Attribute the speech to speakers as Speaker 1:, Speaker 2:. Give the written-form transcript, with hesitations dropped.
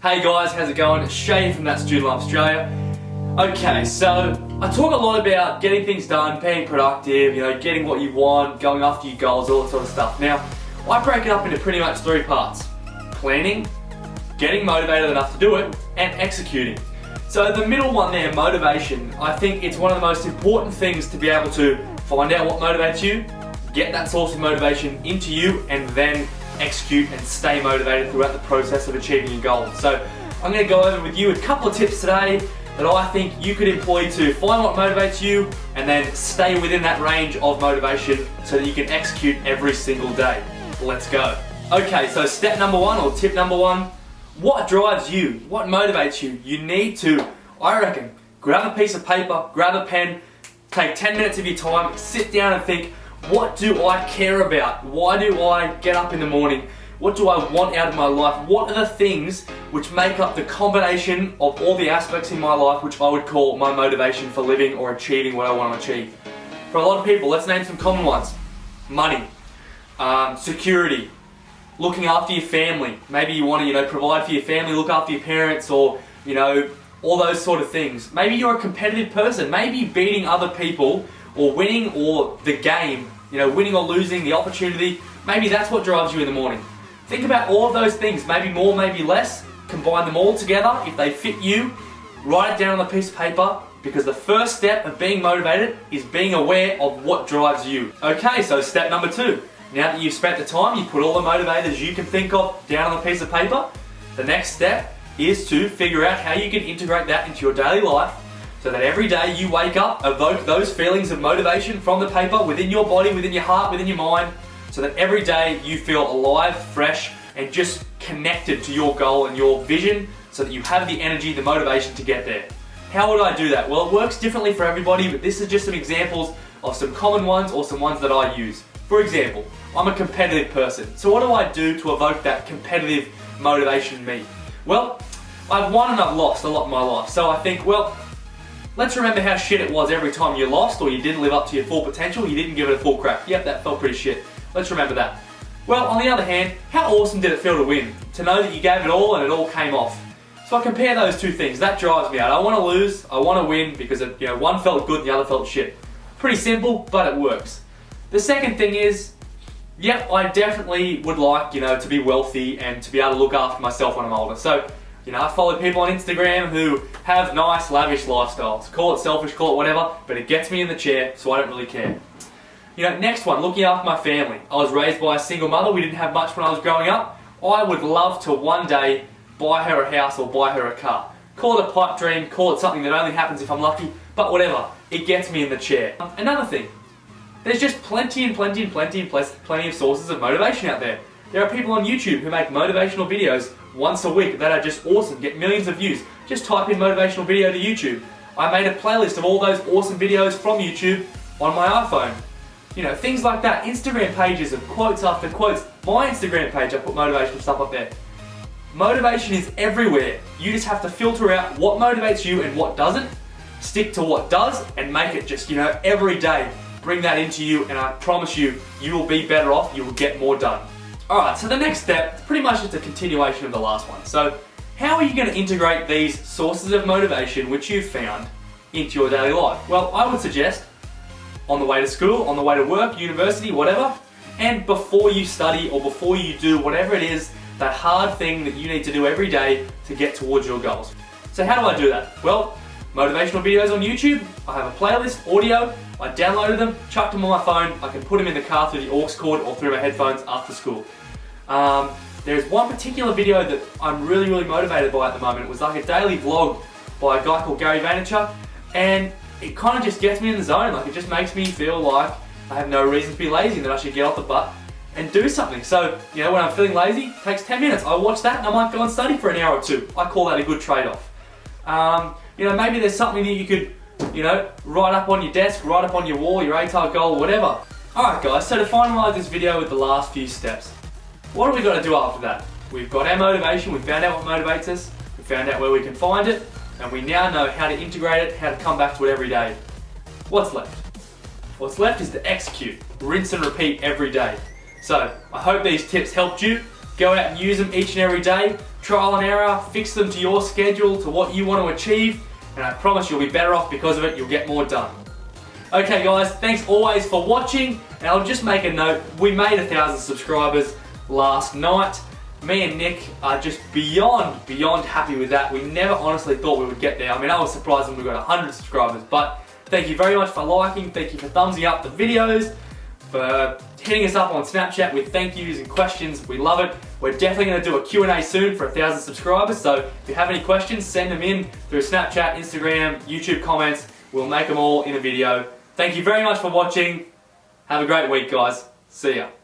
Speaker 1: Hey guys, how's it going? It's Shay from That Student Life Australia. Okay, so I talk a lot about getting things done, being productive, getting what you want, going after your goals, all that sort of stuff. Now, I break it up into pretty much three parts: planning, getting motivated enough to do it, and executing. So the middle one there, motivation, I think it's one of the most important things to be able to find out what motivates you, get that source of motivation into you, and then execute and stay motivated throughout the process of achieving your goals. So I'm going to go over with you a couple of tips today that I think you could employ to find what motivates you and then stay within that range of motivation so that you can execute every single day. Let's go. Okay, so step number one, or tip number one, what drives you? What motivates you? You need to, I reckon, grab a piece of paper, grab a pen, take 10 minutes of your time, sit down and think, what do I care about? Why do I get up in the morning? What do I want out of my life? What are the things which make up the combination of all the aspects in my life which I would call my motivation for living or achieving what I want to achieve? For a lot of people, let's name some common ones. Money, security, looking after your family. Maybe you want to, provide for your family, look after your parents, or, all those sort of things. Maybe you're a competitive person. Maybe beating other people or winning, or the game, winning or losing, the opportunity, maybe that's what drives you in the morning. Think about all of those things, maybe more, maybe less, combine them all together. If they fit you, write it down on a piece of paper, because the first step of being motivated is being aware of what drives you. Okay, so step number two. Now that you've spent the time, you put all the motivators you can think of down on a piece of paper, the next step is to figure out how you can integrate that into your daily life, so that every day you wake up, evoke those feelings of motivation from the paper within your body, within your heart, within your mind, so that every day you feel alive, fresh, and just connected to your goal and your vision, so that you have the energy, the motivation to get there. How would I do that? Well, it works differently for everybody, but this is just some examples of some common ones or some ones that I use. For example, I'm a competitive person. So what do I do to evoke that competitive motivation in me? Well, I've won and I've lost a lot in my life. So I think, let's remember how shit it was every time you lost or you didn't live up to your full potential, you didn't give it a full crack. Yep, that felt pretty shit. Let's remember that. Well, on the other hand, how awesome did it feel to win? To know that you gave it all and it all came off. So I compare those two things. That drives me out. I want to lose, I want to win, because one felt good and the other felt shit. Pretty simple, but it works. The second thing is, yep, I definitely would like, to be wealthy and to be able to look after myself when I'm older. So, I follow people on Instagram who have nice, lavish lifestyles. Call it selfish, call it whatever, but it gets me in the chair, so I don't really care. Next one, looking after my family. I was raised by a single mother. We didn't have much when I was growing up. I would love to one day buy her a house or buy her a car. Call it a pipe dream, call it something that only happens if I'm lucky, but whatever. It gets me in the chair. Another thing, there's just plenty of sources of motivation out there. There are people on YouTube who make motivational videos once a week that are just awesome, get millions of views. Just type in motivational video to YouTube. I made a playlist of all those awesome videos from YouTube on my iPhone. Things like that. Instagram pages of quotes after quotes. My Instagram page, I put motivational stuff up there. Motivation is everywhere. You just have to filter out what motivates you and what doesn't. Stick to what does and make it just, every day. Bring that into you, and I promise you, you will be better off, you will get more done. Alright, so the next step is pretty much just a continuation of the last one. So, how are you going to integrate these sources of motivation which you've found into your daily life? Well, I would suggest on the way to school, on the way to work, university, whatever, and before you study or before you do whatever it is, that hard thing that you need to do every day to get towards your goals. So how do I do that? Well, motivational videos on YouTube, I have a playlist, audio, I downloaded them, chucked them on my phone, I can put them in the car through the aux cord or through my headphones after school. There's one particular video that I'm really motivated by at the moment. It was like a daily vlog by a guy called Gary Vaynerchuk, and it kind of just gets me in the zone. Like, it just makes me feel like I have no reason to be lazy and that I should get off the butt and do something. So, when I'm feeling lazy, it takes 10 minutes. I watch that and I might go and study for an hour or two. I call that a good trade-off. Maybe there's something that you could, write up on your desk, write up on your wall, your ATAR goal, whatever. Alright guys, so to finalise this video with the last few steps, what do we got to do after that? We've got our motivation, we've found out what motivates us, we found out where we can find it, and we now know how to integrate it, how to come back to it every day. What's left? What's left is to execute, rinse and repeat every day. So, I hope these tips helped you. Go out and use them each and every day. Trial and error, fix them to your schedule, to what you want to achieve, and I promise you'll be better off because of it. You'll get more done. Okay guys, thanks always for watching, and I'll just make a note, we made 1,000 subscribers last night. Me and Nick are just beyond happy with that. We never honestly thought we would get there. I mean, I was surprised when we got 100 subscribers, but thank you very much for liking, thank you for thumbsing up the videos, for hitting us up on Snapchat with thank yous and questions. We love it. We're definitely going to do a Q&A soon for 1,000 subscribers, so if you have any questions, send them in through Snapchat, Instagram, YouTube comments. We'll make them all in a video. Thank you very much for watching. Have a great week, guys. See ya.